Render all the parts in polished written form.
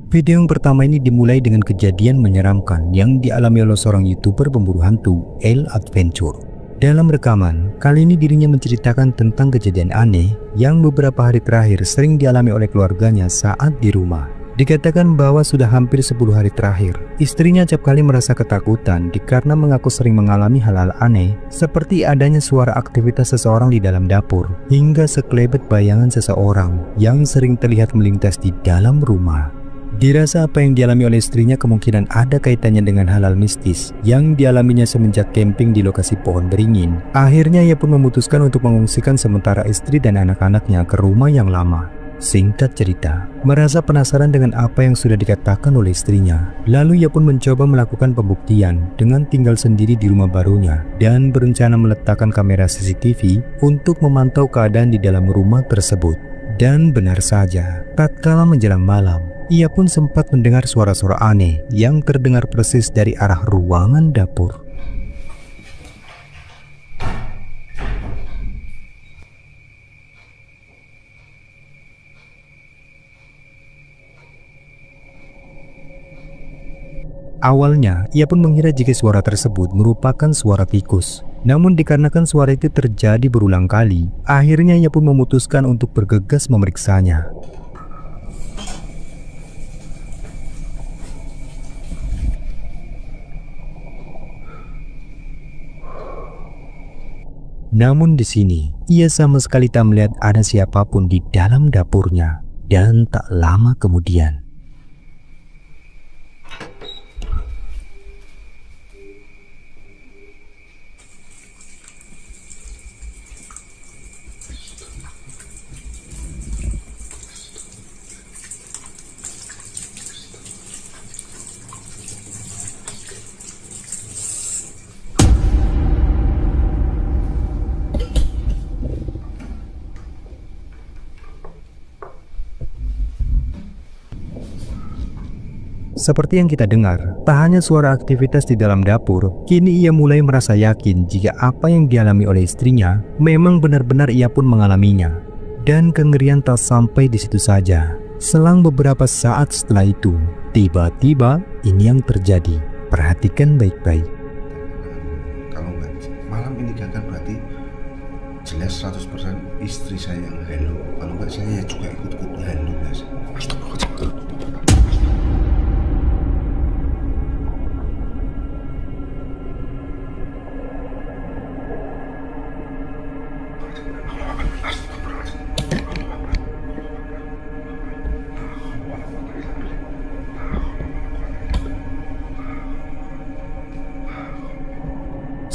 Video yang pertama ini dimulai dengan kejadian menyeramkan yang dialami oleh seorang YouTuber pemburu hantu, El Adventure. Dalam rekaman, kali ini dirinya menceritakan tentang kejadian aneh yang beberapa hari terakhir sering dialami oleh keluarganya saat di rumah. Dikatakan bahwa sudah hampir 10 hari terakhir, istrinya acap kali merasa ketakutan karena mengaku sering mengalami hal-hal aneh seperti adanya suara aktivitas seseorang di dalam dapur hingga sekelebet bayangan seseorang yang sering terlihat melintas di dalam rumah. Dirasa apa yang dialami oleh istrinya kemungkinan ada kaitannya dengan hal-hal mistis yang dialaminya semenjak camping di lokasi pohon beringin. Akhirnya ia pun memutuskan untuk mengungsikan sementara istri dan anak-anaknya ke rumah yang lama. Singkat cerita, merasa penasaran dengan apa yang sudah dikatakan oleh istrinya. Lalu ia pun mencoba melakukan pembuktian dengan tinggal sendiri di rumah barunya dan berencana meletakkan kamera CCTV untuk memantau keadaan di dalam rumah tersebut. Dan benar saja, tatkala menjelang malam, ia pun sempat mendengar suara-suara aneh yang terdengar persis dari arah ruangan dapur. Awalnya, ia pun mengira jika suara tersebut merupakan suara tikus. Namun dikarenakan suara itu terjadi berulang kali, akhirnya ia pun memutuskan untuk bergegas memeriksanya. Namun di sini, ia sama sekali tak melihat ada siapapun di dalam dapurnya. Dan tak lama kemudian, seperti yang kita dengar, tak hanya suara aktivitas di dalam dapur, kini ia mulai merasa yakin jika apa yang dialami oleh istrinya memang benar-benar ia pun mengalaminya. Dan kengerian tak sampai di situ saja. Selang beberapa saat setelah itu, tiba-tiba ini yang terjadi. Perhatikan baik-baik. Kalau nggak malam ini gagal berarti jelas 100% istri saya yang halu. Kalau nggak saya juga ikut-ikut halu, guys. Astagfirullahaladzim.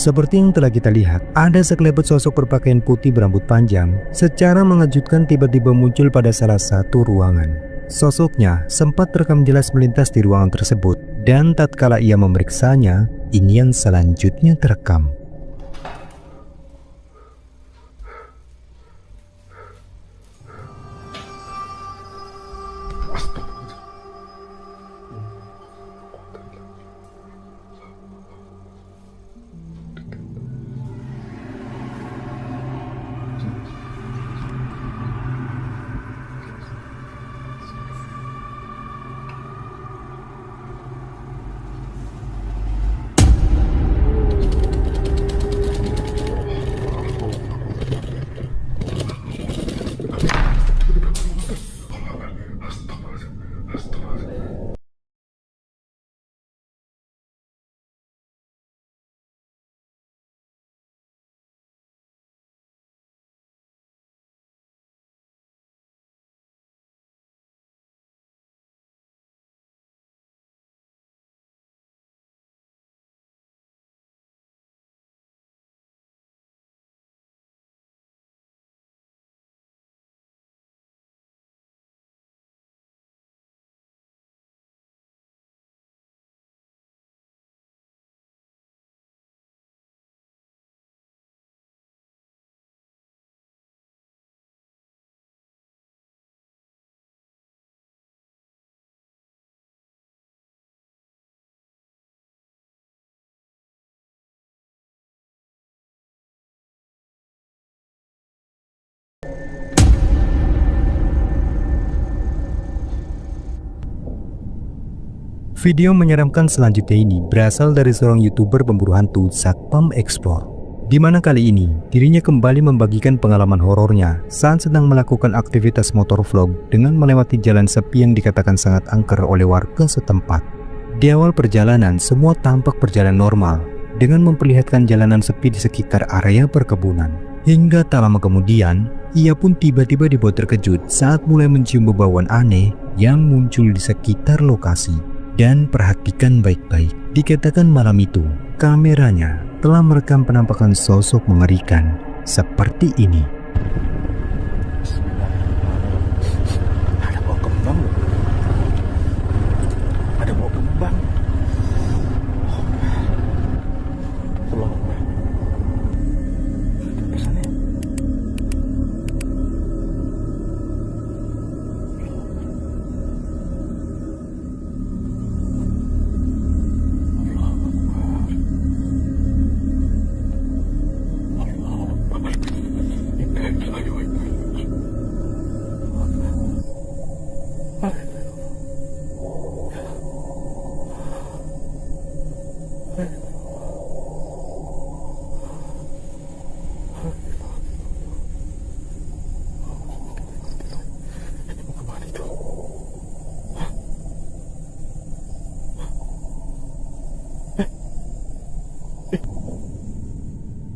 Seperti yang telah kita lihat, ada sekelebet sosok berpakaian putih berambut panjang secara mengejutkan tiba-tiba muncul pada salah satu ruangan. Sosoknya sempat terekam jelas melintas di ruangan tersebut, dan tatkala ia memeriksanya, ini yang selanjutnya terekam. Video menyeramkan selanjutnya ini berasal dari seorang YouTuber pemburu hantu, Satpam Explore, di mana kali ini dirinya kembali membagikan pengalaman horornya saat sedang melakukan aktivitas motor vlog dengan melewati jalan sepi yang dikatakan sangat angker oleh warga setempat. Di awal perjalanan, semua tampak berjalan normal dengan memperlihatkan jalanan sepi di sekitar area perkebunan. Hingga tak lama kemudian, ia pun tiba-tiba dibuat terkejut saat mulai mencium bauan aneh yang muncul di sekitar lokasi. Dan perhatikan baik-baik, dikatakan malam itu kameranya telah merekam penampakan sosok mengerikan seperti ini. Ada bau kembang loh. Ada bau kembang.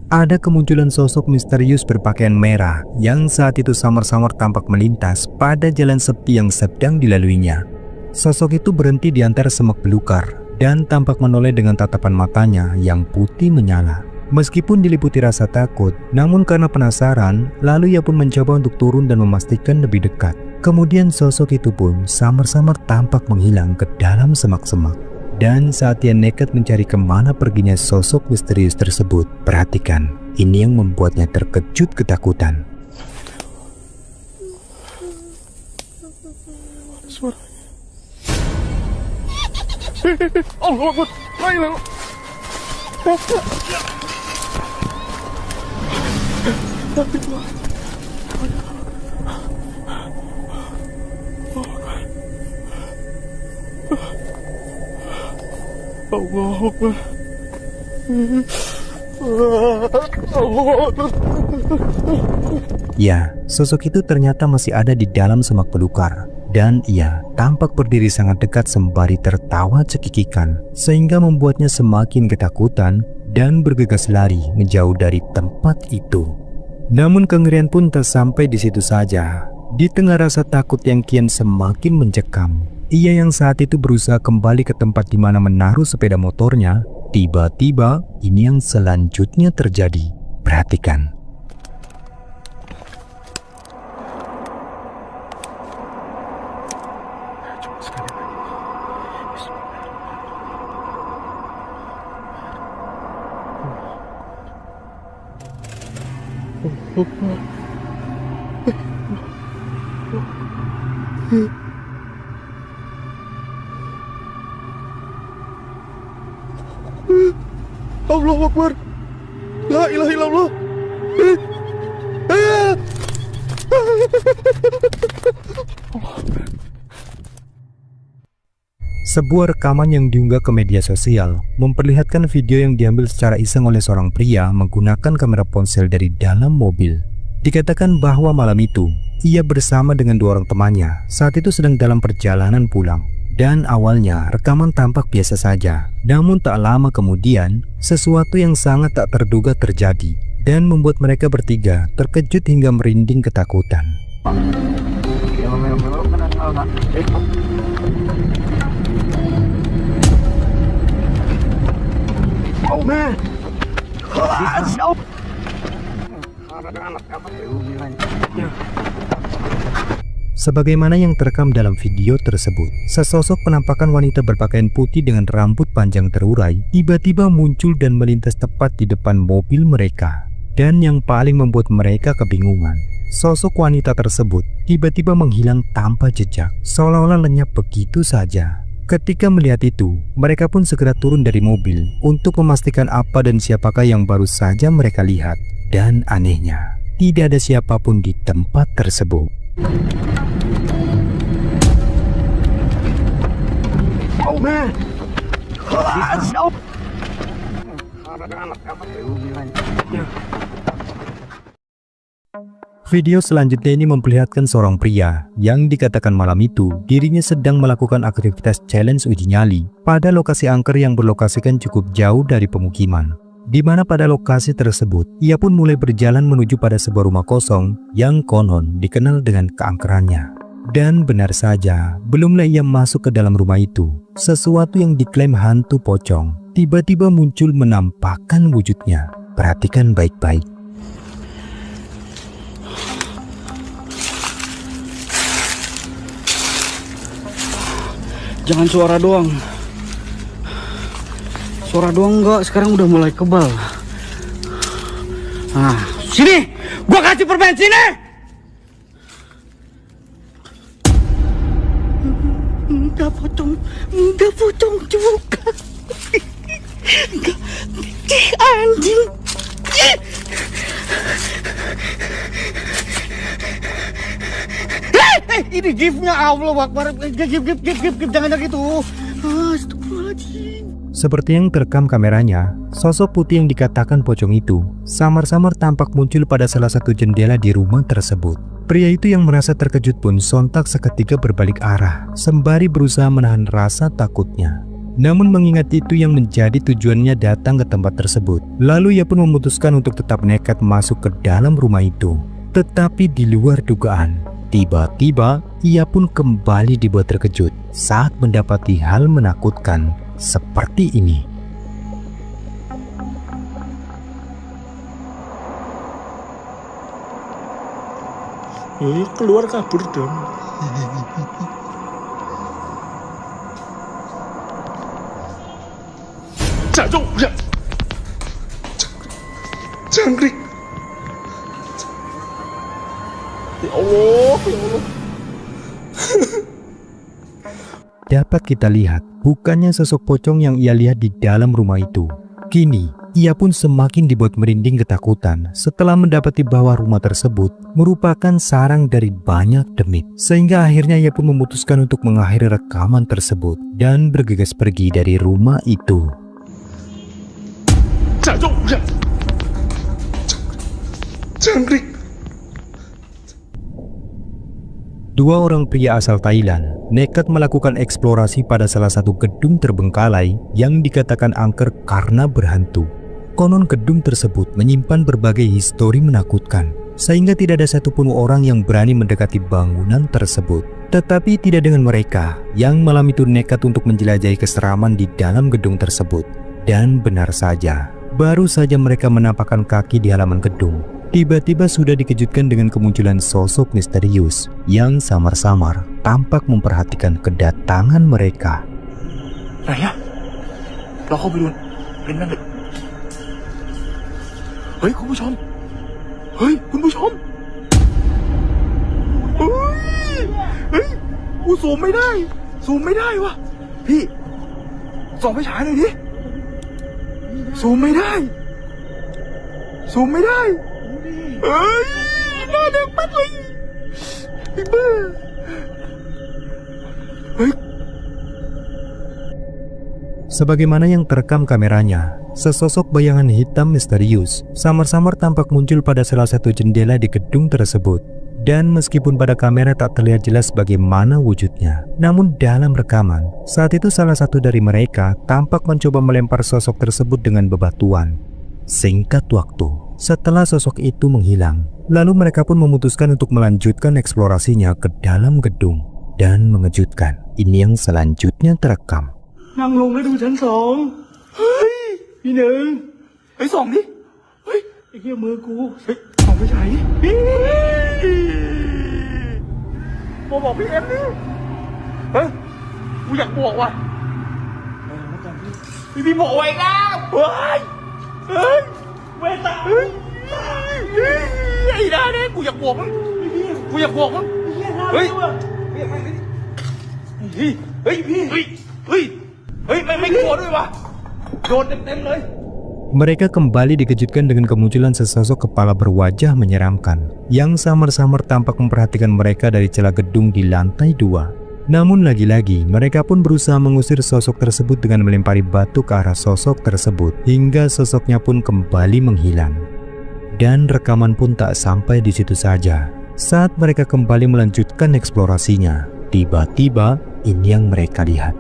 Ada kemunculan sosok misterius berpakaian merah yang saat itu samar-samar tampak melintas pada jalan sepi yang sedang dilaluinya. Sosok itu berhenti di antara semak belukar dan tampak menoleh dengan tatapan matanya yang putih menyala. Meskipun diliputi rasa takut, namun karena penasaran, lalu ia pun mencoba untuk turun dan memastikan lebih dekat. Kemudian sosok itu pun samar-samar tampak menghilang ke dalam semak-semak. Dan saat ia nekat mencari kemana perginya sosok misterius tersebut, perhatikan, ini yang membuatnya terkejut ketakutan. Suara. Allah Akbar. La ilaha illallah. Allah Akbar. Ya, sosok itu ternyata masih ada di dalam semak belukar. Dan ia tampak berdiri sangat dekat sembari tertawa cekikikan, sehingga membuatnya semakin ketakutan dan bergegas lari menjauh dari tempat itu. Namun kengerian pun tak sampai di situ saja. Di tengah rasa takut yang kian semakin mencekam, ia yang saat itu berusaha kembali ke tempat di mana menaruh sepeda motornya. Tiba-tiba ini yang selanjutnya terjadi. Perhatikan. Allahu Akbar. La ilaha illallah. Sebuah rekaman yang diunggah ke media sosial memperlihatkan video yang diambil secara iseng oleh seorang pria menggunakan kamera ponsel dari dalam mobil. Dikatakan bahwa malam itu ia bersama dengan dua orang temannya saat itu sedang dalam perjalanan pulang. Dan awalnya rekaman tampak biasa saja, namun tak lama kemudian sesuatu yang sangat tak terduga terjadi dan membuat mereka bertiga terkejut hingga merinding ketakutan. Oh man. Sebagaimana yang terekam dalam video tersebut, sesosok penampakan wanita berpakaian putih dengan rambut panjang terurai tiba-tiba muncul dan melintas tepat di depan mobil mereka. Dan yang paling membuat mereka kebingungan, sosok wanita tersebut tiba-tiba menghilang tanpa jejak, seolah-olah lenyap begitu saja. Ketika melihat itu, mereka pun segera turun dari mobil untuk memastikan apa dan siapakah yang baru saja mereka lihat. Dan anehnya, tidak ada siapapun di tempat tersebut. Video selanjutnya ini memperlihatkan seorang pria yang dikatakan malam itu dirinya sedang melakukan aktivitas challenge uji nyali pada lokasi angker yang berlokasikan cukup jauh dari pemukiman. Di mana pada lokasi tersebut, ia pun mulai berjalan menuju pada sebuah rumah kosong yang konon dikenal dengan keangkerannya. Dan benar saja, belumlah ia masuk ke dalam rumah itu, sesuatu yang diklaim hantu pocong tiba-tiba muncul menampakkan wujudnya. Perhatikan baik-baik. Jangan suara doang. Suara doang enggak, sekarang udah mulai kebal. Nah, sini! Gua kasih permen, sini! Enggak pocong juga. Enggak, anjing. Ini giftnya, Allah Akbar. Gift, jangan gitu. Astagfirullahaladzim. Seperti yang terekam kameranya, sosok putih yang dikatakan pocong itu samar-samar tampak muncul pada salah satu jendela di rumah tersebut. Pria itu yang merasa terkejut pun sontak seketika berbalik arah, sembari berusaha menahan rasa takutnya. Namun mengingat itu yang menjadi tujuannya datang ke tempat tersebut, lalu ia pun memutuskan untuk tetap nekat masuk ke dalam rumah itu. Tetapi di luar dugaan, tiba-tiba ia pun kembali dibuat terkejut saat mendapati hal menakutkan seperti ini. Keluar kabur dong. Jangkrik. Ya Allah. Dapat kita lihat, bukannya sosok pocong yang ia lihat di dalam rumah itu. Kini, ia pun semakin dibuat merinding ketakutan setelah mendapati bahwa rumah tersebut merupakan sarang dari banyak demit. Sehingga akhirnya ia pun memutuskan untuk mengakhiri rekaman tersebut dan bergegas pergi dari rumah itu. Jangkrik. Dua orang pria asal Thailand nekat melakukan eksplorasi pada salah satu gedung terbengkalai yang dikatakan angker karena berhantu. Konon gedung tersebut menyimpan berbagai histori menakutkan, sehingga tidak ada satupun orang yang berani mendekati bangunan tersebut. Tetapi tidak dengan mereka yang malam itu nekat untuk menjelajahi keseraman di dalam gedung tersebut. Dan benar saja, baru saja mereka menampakkan kaki di halaman gedung, tiba-tiba sudah dikejutkan dengan kemunculan sosok misterius yang samar-samar tampak memperhatikan kedatangan mereka. Raya, lo kau belum benar? Hei,คุณผู้ชม กูซูมไม่ได้วะพี่ส่องไฟฉายหน่อยดิซูมไม่ได้เฮ้ยหน้าแดงปัดเลยไอ้บ้าเฮ้ย Sebagaimana yang terekam kameranya, sesosok bayangan hitam misterius samar-samar tampak muncul pada salah satu jendela di gedung tersebut. Dan meskipun pada kamera tak terlihat jelas bagaimana wujudnya, namun dalam rekaman, saat itu salah satu dari mereka tampak mencoba melempar sosok tersebut dengan bebatuan. Singkat waktu, setelah sosok itu menghilang, lalu mereka pun memutuskan untuk melanjutkan eksplorasinya ke dalam gedung. Dan mengejutkan, ini yang selanjutnya terekam. นั่งลงแล้วดูชั้นสองเฮ้ยพี่หนึ่งไอ้ส่องดิเฮ้ยไอ้เหี้ยมือกูเฮ้ยส่องไปฉายบอกพี่เอ็มดิเฮ้ยกูอยากบวกว่ะพี่บอกไว้แล้วเฮ้ยเวตาเฮ้ยไอ้ด้าเนี่ยกูอยากบวกมั้งเฮ้ยไม่กลัวด้วยวะโดนเต็มเลย Mereka kembali dikejutkan dengan kemunculan sesosok kepala berwajah menyeramkan yang samar-samar tampak memperhatikan mereka dari celah gedung di lantai 2. Namun lagi-lagi mereka pun berusaha mengusir sosok tersebut dengan melempari batu ke arah sosok tersebut hingga sosoknya pun kembali menghilang. Dan rekaman pun tak sampai di situ saja. Saat mereka kembali melanjutkan eksplorasinya, tiba-tiba ini yang mereka lihat.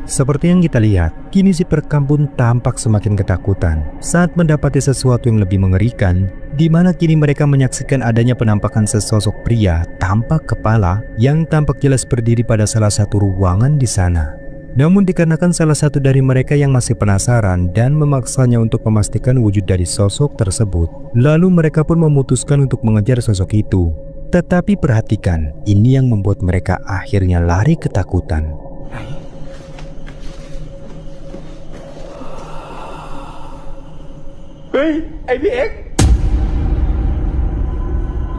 Seperti yang kita lihat, kini si perekam pun tampak semakin ketakutan saat mendapati sesuatu yang lebih mengerikan, di mana kini mereka menyaksikan adanya penampakan sesosok pria tanpa kepala yang tampak jelas berdiri pada salah satu ruangan di sana. Namun dikarenakan salah satu dari mereka yang masih penasaran dan memaksanya untuk memastikan wujud dari sosok tersebut, lalu mereka pun memutuskan untuk mengejar sosok itu. Tetapi perhatikan, ini yang membuat mereka akhirnya lari ketakutan. Ê, anh bị ếch.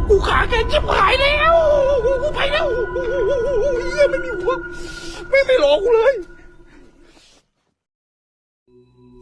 กูขาแกจิบหายแล้วกูไปแล้วเหี้ยไม่มีหัวไม่หลอกกูเลย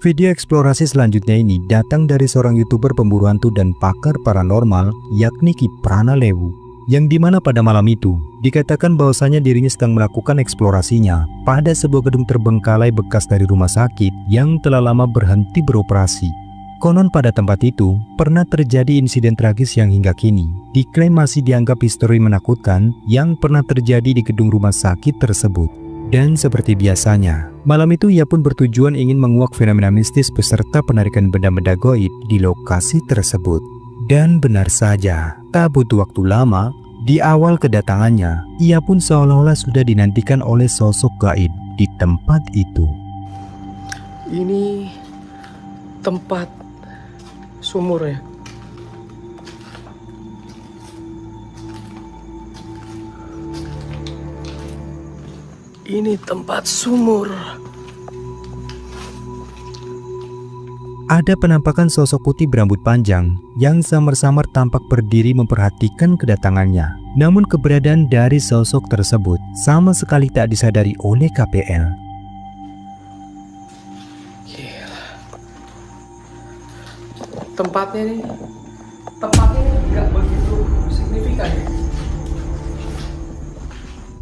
Video eksplorasi selanjutnya ini datang dari seorang YouTuber pemburu hantu dan pakar paranormal, yakni Kiprana Lewu, yang dimana pada malam itu dikatakan bahwasanya dirinya sedang melakukan eksplorasinya pada sebuah gedung terbengkalai bekas dari rumah sakit yang telah lama berhenti beroperasi. Konon pada tempat itu pernah terjadi insiden tragis yang hingga kini diklaim masih dianggap histori menakutkan yang pernah terjadi di gedung rumah sakit tersebut. Dan seperti biasanya, malam itu ia pun bertujuan ingin menguak fenomena mistis beserta penarikan benda-benda goib di lokasi tersebut. Dan benar saja, tak butuh waktu lama, di awal kedatangannya, ia pun seolah-olah sudah dinantikan oleh sosok gaib di tempat itu. Ini tempat sumur ya. Ini tempat sumur. Ada penampakan sosok putih berambut panjang yang samar-samar tampak berdiri memperhatikan kedatangannya. Namun keberadaan dari sosok tersebut sama sekali tak disadari oleh KPL. Tempatnya nih nggak begitu signifikan ya.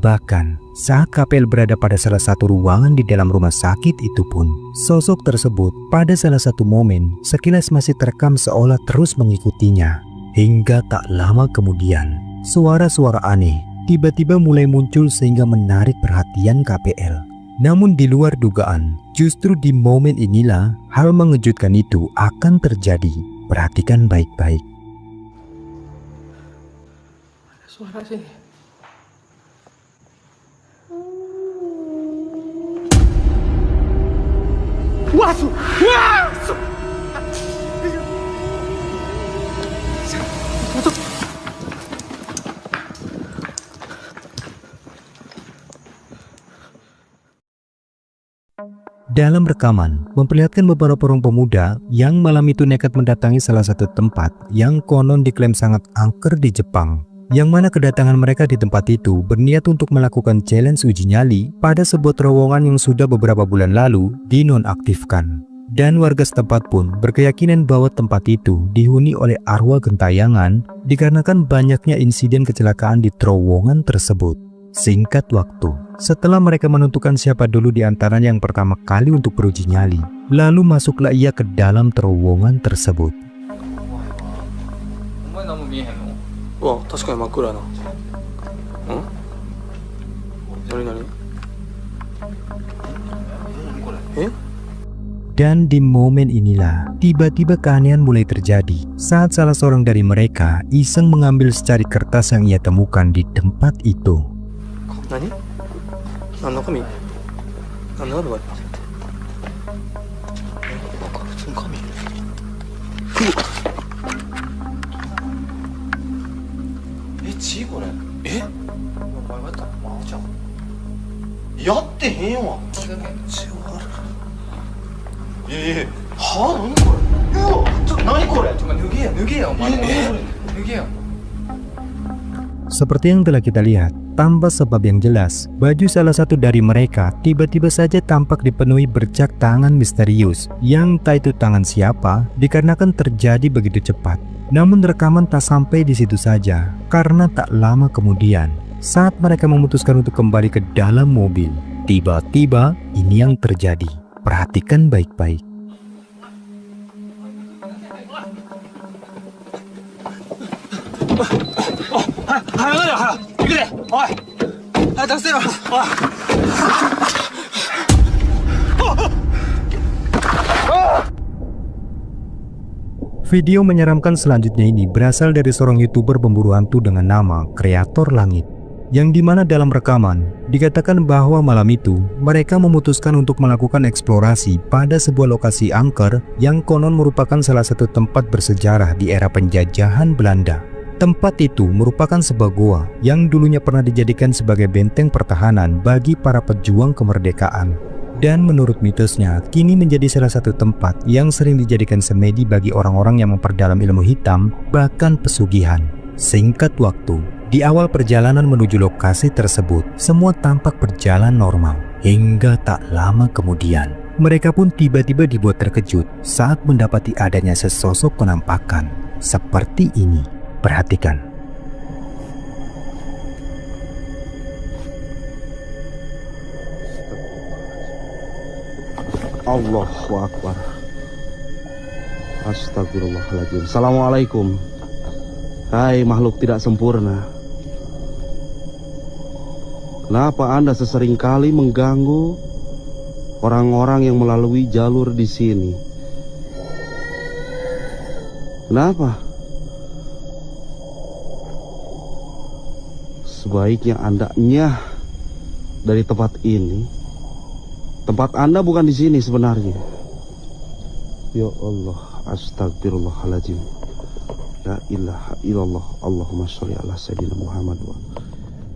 Bahkan saat KPL berada pada salah satu ruangan di dalam rumah sakit itu pun, sosok tersebut pada salah satu momen sekilas masih terekam seolah terus mengikutinya. Hingga tak lama kemudian, suara-suara aneh tiba-tiba mulai muncul sehingga menarik perhatian KPL. Namun di luar dugaan, justru di momen inilah hal mengejutkan itu akan terjadi. Perhatikan baik-baik. Ada suara sini. Wasu! Wasu! Dalam rekaman, memperlihatkan beberapa orang pemuda yang malam itu nekat mendatangi salah satu tempat yang konon diklaim sangat angker di Jepang. Yang mana kedatangan mereka di tempat itu berniat untuk melakukan challenge uji nyali pada sebuah terowongan yang sudah beberapa bulan lalu dinonaktifkan. Dan warga setempat pun berkeyakinan bahwa tempat itu dihuni oleh arwah gentayangan dikarenakan banyaknya insiden kecelakaan di terowongan tersebut. Singkat waktu, setelah mereka menentukan siapa dulu di antaranya yang pertama kali untuk beruji nyali, lalu masuklah ia ke dalam terowongan tersebut. Wah, 確かに真っ暗な。何？Dan di momen inilah, tiba-tiba keanehan mulai terjadi saat salah seorang dari mereka iseng mengambil secari kertas yang ia temukan di tempat itu. Nani? Nani kami? Nani ada buat? Kami. Ciこれ。え？お前またマジゃん。やってへんわ。血はある。はあ、何これ。ちょっと何これ。脱げやお前。脱げや。Seperti yang telah kita lihat, tanpa sebab yang jelas, baju salah satu dari mereka tiba-tiba saja tampak dipenuhi bercak tangan misterius yang tak itu tangan siapa dikarenakan terjadi begitu cepat. Namun rekaman tak sampai di situ saja, karena tak lama kemudian saat mereka memutuskan untuk kembali ke dalam mobil, tiba-tiba ini yang terjadi. Perhatikan baik-baik. Video menyeramkan selanjutnya ini berasal dari seorang YouTuber pemburu hantu dengan nama Kreator Langit, yang dimana dalam rekaman dikatakan bahwa malam itu mereka memutuskan untuk melakukan eksplorasi pada sebuah lokasi angker yang konon merupakan salah satu tempat bersejarah di era penjajahan Belanda. Tempat itu merupakan sebuah goa yang dulunya pernah dijadikan sebagai benteng pertahanan bagi para pejuang kemerdekaan. Dan menurut mitosnya, kini menjadi salah satu tempat yang sering dijadikan semedi bagi orang-orang yang memperdalam ilmu hitam, bahkan pesugihan. Singkat waktu, di awal perjalanan menuju lokasi tersebut, semua tampak berjalan normal. Hingga tak lama kemudian, mereka pun tiba-tiba dibuat terkejut saat mendapati adanya sesosok penampakan seperti ini. Perhatikan. Allahu Akbar. Astagfirullahaladzim. Assalamualaikum. Hai makhluk tidak sempurna, kenapa Anda seseringkali mengganggu orang-orang yang melalui jalur di sini? Kenapa? Sebaiknya Anda nyah dari tempat ini. Tempat Anda bukan di sini sebenarnya. Ya Allah, astagfirullahaladzim. La ilaha illallah. Allahumma sholli ala sayyidina Muhammad.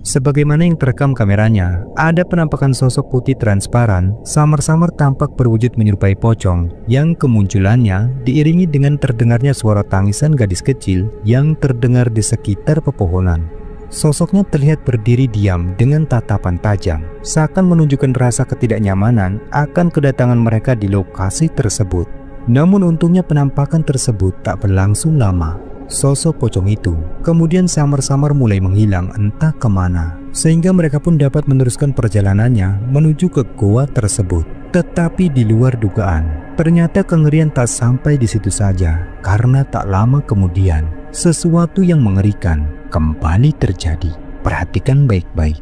Sebagaimana yang terekam kameranya, ada penampakan sosok putih transparan samar-samar tampak berwujud menyerupai pocong yang kemunculannya diiringi dengan terdengarnya suara tangisan gadis kecil yang terdengar di sekitar pepohonan. Sosoknya terlihat berdiri diam dengan tatapan tajam, seakan menunjukkan rasa ketidaknyamanan akan kedatangan mereka di lokasi tersebut. Namun untungnya penampakan tersebut tak berlangsung lama. Sosok pocong itu kemudian samar-samar mulai menghilang entah kemana, sehingga mereka pun dapat meneruskan perjalanannya menuju ke goa tersebut. Tetapi di luar dugaan, ternyata kengerian tak sampai di situ saja, karena tak lama kemudian sesuatu yang mengerikan kembali terjadi. Perhatikan baik-baik.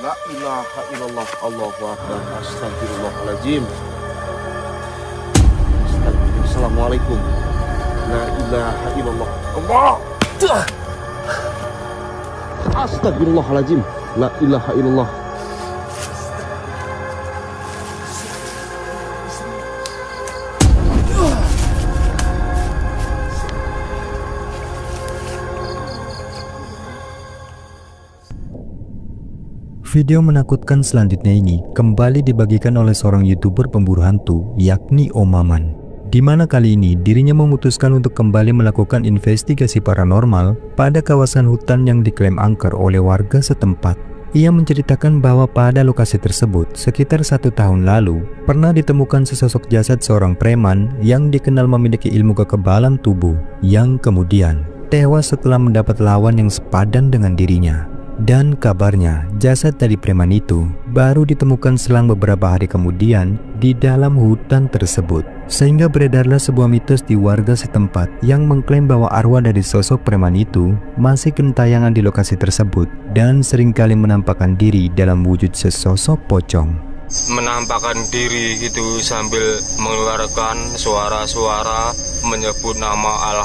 La ilaha illallah. Allahu Akbar. Astagfirullahaladzim. Assalamualaikum. La ilaha illallah. Allah. Astagfirullahaladzim. La ilaha illallah. Video menakutkan selanjutnya ini kembali dibagikan oleh seorang YouTuber pemburu hantu, yakni Omaman, di mana kali ini dirinya memutuskan untuk kembali melakukan investigasi paranormal pada kawasan hutan yang diklaim angker oleh warga setempat. Ia menceritakan bahwa pada lokasi tersebut sekitar 1 tahun lalu pernah ditemukan sesosok jasad seorang preman yang dikenal memiliki ilmu kekebalan tubuh, yang kemudian tewas setelah mendapat lawan yang sepadan dengan dirinya. Dan kabarnya jasad dari preman itu baru ditemukan selang beberapa hari kemudian di dalam hutan tersebut. Sehingga beredarlah sebuah mitos di warga setempat yang mengklaim bahwa arwah dari sosok preman itu masih gentayangan di lokasi tersebut dan seringkali menampakkan diri dalam wujud sesosok pocong. Menampakkan diri gitu sambil mengeluarkan suara-suara menyebut nama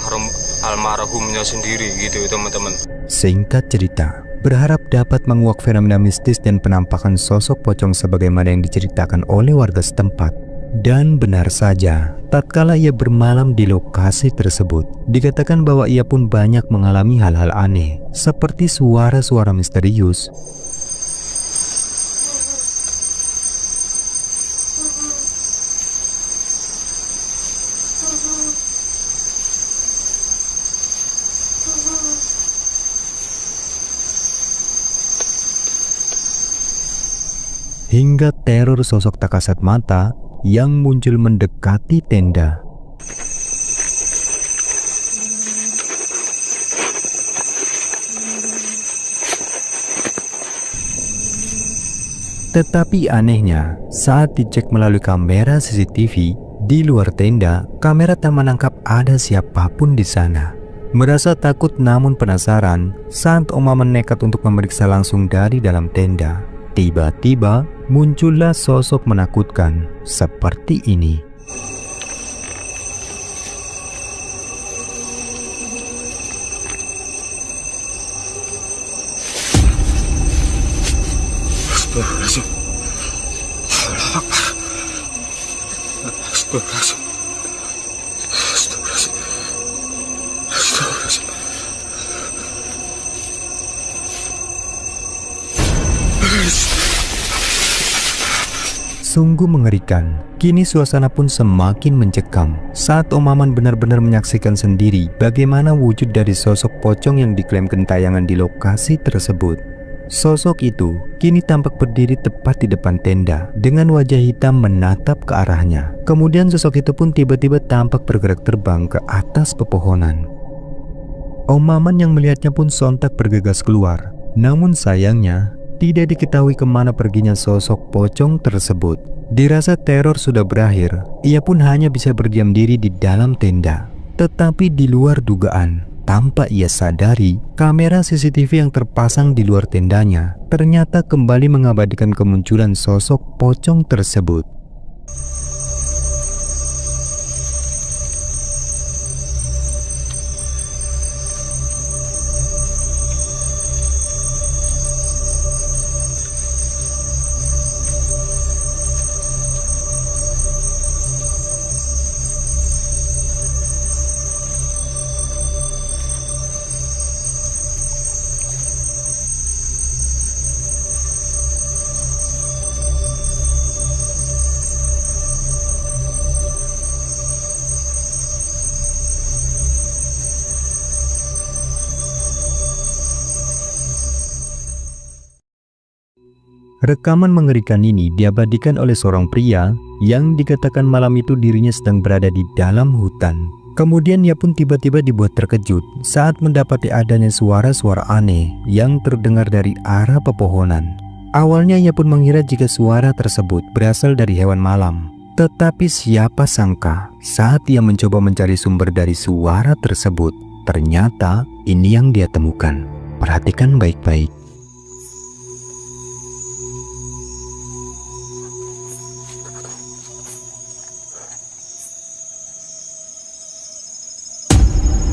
almarhumnya sendiri gitu teman-teman. Singkat cerita, berharap dapat menguak fenomena mistis dan penampakan sosok pocong sebagaimana yang diceritakan oleh warga setempat. Dan benar saja, tatkala ia bermalam di lokasi tersebut, dikatakan bahwa ia pun banyak mengalami hal-hal aneh, seperti suara-suara misterius, hingga teror sosok tak kasat mata yang muncul mendekati tenda. Tetapi anehnya, saat dicek melalui kamera CCTV di luar tenda, kamera tak menangkap ada siapapun di sana. Merasa takut namun penasaran, saat Om Maman nekat untuk memeriksa langsung dari dalam tenda, tiba-tiba muncullah sosok menakutkan seperti ini. Astagfirullahaladzim. Astagfirullahaladzim. Astagfirullahaladzim. Astagfirullahaladzim. Sungguh mengerikan. Kini suasana pun semakin mencekam saat Om Maman benar-benar menyaksikan sendiri bagaimana wujud dari sosok pocong yang diklaim gentayangan di lokasi tersebut. Sosok itu kini tampak berdiri tepat di depan tenda dengan wajah hitam menatap ke arahnya. Kemudian sosok itu pun tiba-tiba tampak bergerak terbang ke atas pepohonan. Om Maman yang melihatnya pun sontak bergegas keluar. Namun sayangnya tidak diketahui kemana perginya sosok pocong tersebut. Dirasa teror sudah berakhir, ia pun hanya bisa berdiam diri di dalam tenda. Tetapi di luar dugaan, tanpa ia sadari, kamera CCTV yang terpasang di luar tendanya ternyata kembali mengabadikan kemunculan sosok pocong tersebut. Rekaman mengerikan ini diabadikan oleh seorang pria yang dikatakan malam itu dirinya sedang berada di dalam hutan. Kemudian ia pun tiba-tiba dibuat terkejut saat mendapati adanya suara-suara aneh yang terdengar dari arah pepohonan. Awalnya ia pun mengira jika suara tersebut berasal dari hewan malam. Tetapi siapa sangka saat ia mencoba mencari sumber dari suara tersebut, ternyata ini yang dia temukan. Perhatikan baik-baik.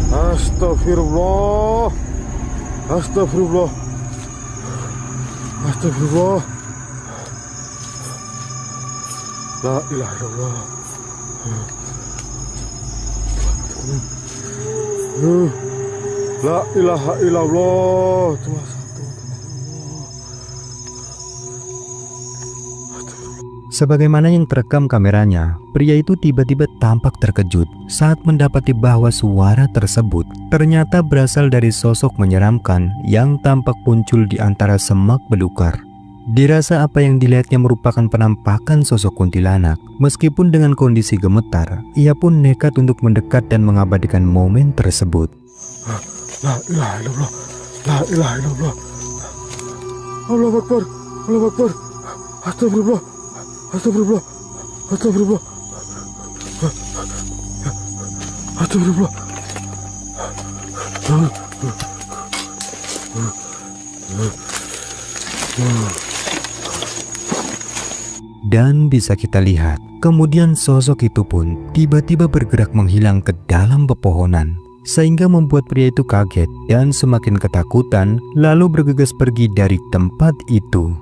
Astagfirullah. Astagfirullah. Astagfirullah. La ilaha illallah. La ilaha illallah. Cuma satu. Sebagaimana yang terekam kameranya, pria itu tiba-tiba tampak terkejut saat mendapati bahwa suara tersebut ternyata berasal dari sosok menyeramkan yang tampak muncul di antara semak belukar. Dirasa apa yang dilihatnya merupakan penampakan sosok kuntilanak. Meskipun dengan kondisi gemetar, ia pun nekat untuk mendekat dan mengabadikan momen tersebut. La ilaha illallah. La ilaha illallah. Allahu Akbar. Allahu Akbar. Astagfirullah. Astagfirullah. Astagfirullah. Astagfirullah. Dan bisa kita lihat, kemudian sosok itu pun tiba-tiba bergerak menghilang ke dalam pepohonan, sehingga membuat pria itu kaget dan semakin ketakutan, lalu bergegas pergi dari tempat itu.